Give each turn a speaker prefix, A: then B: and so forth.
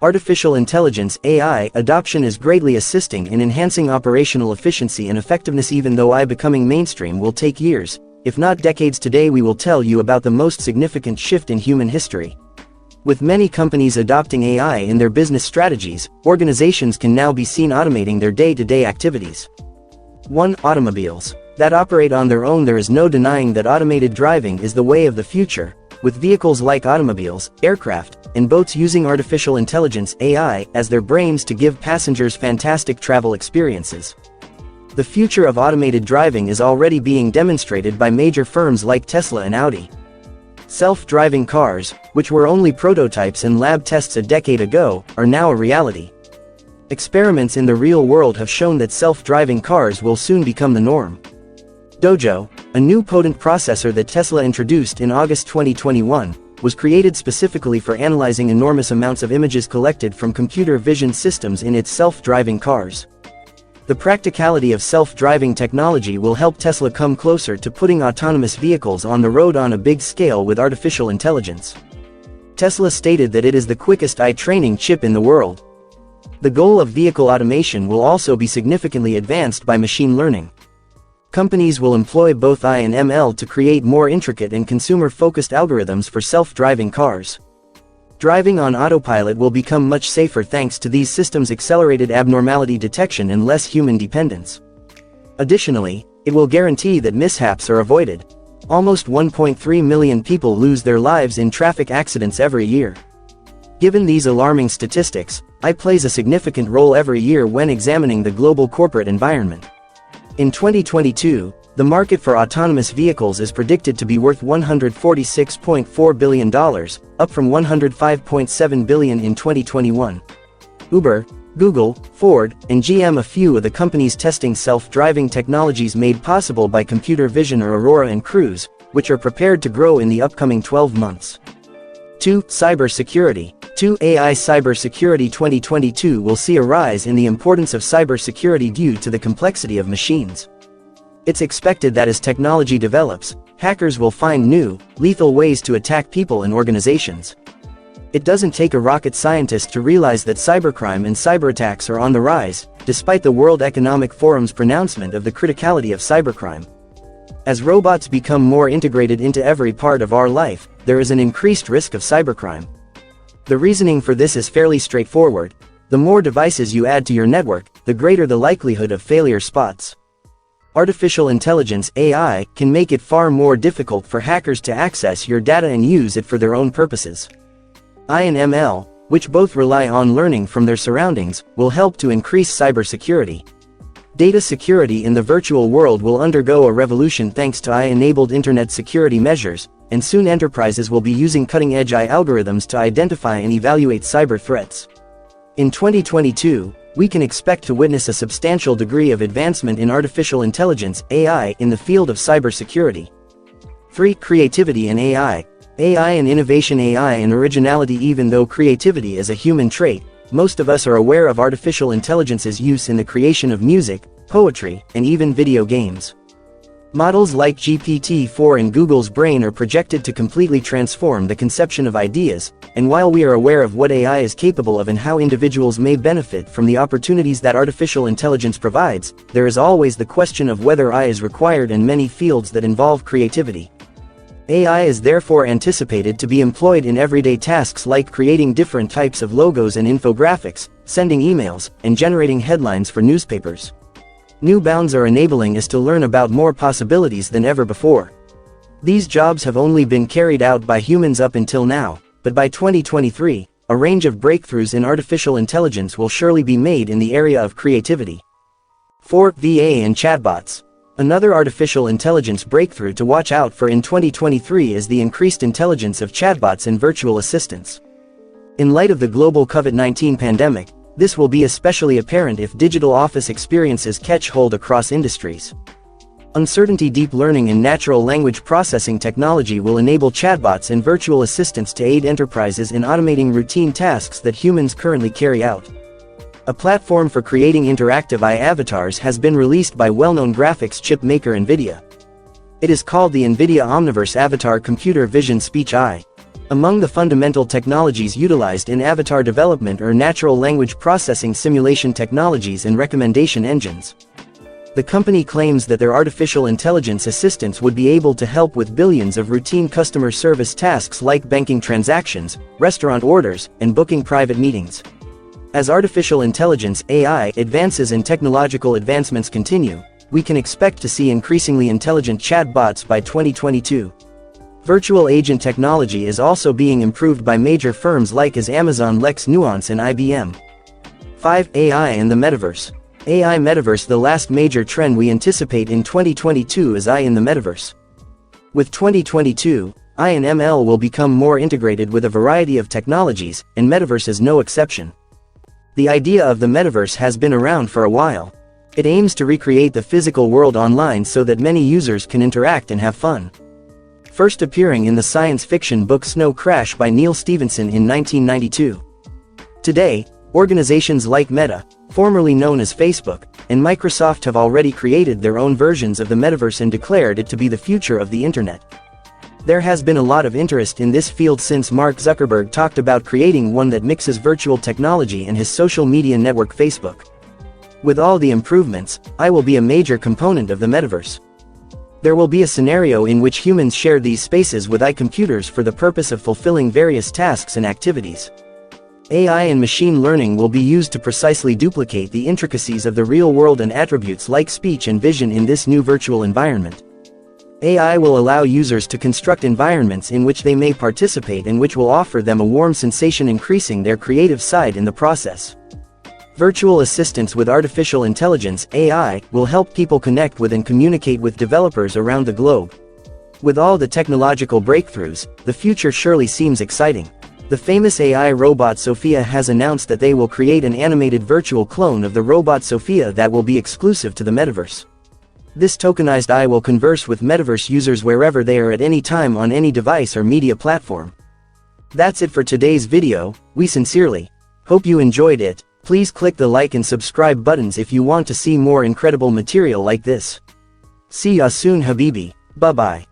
A: Artificial intelligence (AI) adoption is greatly assisting in enhancing operational efficiency and effectiveness. Even though AI becoming mainstream will take years, if not decades. Today we will tell you about the most significant shift in human history. With many companies adopting AI in their business strategies, organizations can now be seen automating their day-to-day activities. 1. Automobiles that operate on their own. There is no denying that automated driving is the way of the future, with vehicles like automobiles, aircraft, and boats using artificial intelligence (AI) as their brains to give passengers fantastic travel experiences. The future of automated driving is already being demonstrated by major firms like Tesla and Audi. Self-driving cars, which were only prototypes and lab tests a decade ago, are now a reality. Experiments in the real world have shown that self-driving cars will soon become the norm. Dojo, a new potent processor that Tesla introduced in August 2021, was created specifically for analyzing enormous amounts of images collected from computer vision systems in its self-driving cars. The practicality of self-driving technology will help Tesla come closer to putting autonomous vehicles on the road on a big scale with artificial intelligence. Tesla stated that it is the quickest eye training chip in the world. The goal of vehicle automation will also be significantly advanced by machine learning. Companies will employ both AI and ML to create more intricate and consumer-focused algorithms for self-driving cars. Driving on autopilot will become much safer thanks to these systems' accelerated abnormality detection and less human dependence. Additionally, it will guarantee that mishaps are avoided. Almost 1.3 million people lose their lives in traffic accidents every year. Given these alarming statistics, AI plays a significant role every year when examining the global corporate environment. In 2022, the market for autonomous vehicles is predicted to be worth $146.4 billion, up from $105.7 billion in 2021. Uber, Google, Ford, and GM, a few of the companies testing self-driving technologies made possible by computer vision, are Aurora and Cruise, which are prepared to grow in the upcoming 12 months. 2. Cybersecurity. 2. AI cybersecurity. 2022 will see a rise in the importance of cybersecurity due to the complexity of machines. It's expected that as technology develops, hackers will find new, lethal ways to attack people and organizations. It doesn't take a rocket scientist to realize that cybercrime and cyberattacks are on the rise, despite the World Economic Forum's pronouncement of the criticality of cybercrime. As robots become more integrated into every part of our life, there is an increased risk of cybercrime. The reasoning for this is fairly straightforward. The more devices you add to your network, the greater the likelihood of failure spots. Artificial intelligence (AI) can make it far more difficult for hackers to access your data and use it for their own purposes. AI and ML, which both rely on learning from their surroundings, will help to increase cybersecurity. Data security in the virtual world will undergo a revolution thanks to AI-enabled internet security measures, and soon enterprises will be using cutting-edge AI algorithms to identify and evaluate cyber threats. In 2022, we can expect to witness a substantial degree of advancement in artificial intelligence (AI) in the field of cybersecurity. 3. Creativity and AI. AI and innovation. AI and originality. Even though creativity is a human trait, most of us are aware of artificial intelligence's use in the creation of music, poetry, and even video games. Models like GPT-4 and Google's Brain are projected to completely transform the conception of ideas, and while we are aware of what AI is capable of and how individuals may benefit from the opportunities that artificial intelligence provides, there is always the question of whether AI is required in many fields that involve creativity. AI is therefore anticipated to be employed in everyday tasks like creating different types of logos and infographics, sending emails, and generating headlines for newspapers. New bounds are enabling us to learn about more possibilities than ever before. These jobs have only been carried out by humans up until now, but by 2023, a range of breakthroughs in artificial intelligence will surely be made in the area of creativity. 4. VA and chatbots. Another artificial intelligence breakthrough to watch out for in 2023 is the increased intelligence of chatbots and virtual assistants. In light of the global COVID-19 pandemic, this will be especially apparent if digital office experiences catch hold across industries. Uncertainty. Deep learning and natural language processing technology will enable chatbots and virtual assistants to aid enterprises in automating routine tasks that humans currently carry out. A platform for creating interactive AI avatars has been released by well-known graphics chip maker NVIDIA. It is called the NVIDIA Omniverse Avatar Computer Vision Speech AI. Among the fundamental technologies utilized in avatar development are natural language processing simulation technologies and recommendation engines. The company claims that their artificial intelligence assistants would be able to help with billions of routine customer service tasks like banking transactions, restaurant orders, and booking private meetings. As artificial intelligence (AI) advances and technological advancements continue, we can expect to see increasingly intelligent chatbots by 2022. Virtual agent technology is also being improved by major firms like Amazon Lex Nuance and IBM. 5. AI and the Metaverse. AI Metaverse. The last major trend we anticipate in 2022 is AI in the Metaverse. With 2022, AI and ML will become more integrated with a variety of technologies, and Metaverse is no exception. The idea of the Metaverse has been around for a while. It aims to recreate the physical world online so that many users can interact and have fun. First appearing in the science fiction book Snow Crash by Neil Stephenson in 1992. Today, organizations like Meta, formerly known as Facebook, and Microsoft have already created their own versions of the Metaverse and declared it to be the future of the Internet. There has been a lot of interest in this field since Mark Zuckerberg talked about creating one that mixes virtual technology and his social media network Facebook. With all the improvements, AI will be a major component of the Metaverse. There will be a scenario in which humans share these spaces with AI computers for the purpose of fulfilling various tasks and activities. AI and machine learning will be used to precisely duplicate the intricacies of the real world and attributes like speech and vision in this new virtual environment. AI will allow users to construct environments in which they may participate and which will offer them a warm sensation, increasing their creative side in the process. Virtual assistants with artificial intelligence (AI) will help people connect with and communicate with developers around the globe. With all the technological breakthroughs, the future surely seems exciting. The famous AI robot Sophia has announced that they will create an animated virtual clone of the robot Sophia that will be exclusive to the Metaverse. This tokenized AI will converse with Metaverse users wherever they are at any time on any device or media platform. That's it for today's video. We sincerely hope you enjoyed it. Please click the like and subscribe buttons if you want to see more incredible material like this. See ya soon, Habibi. Bye bye.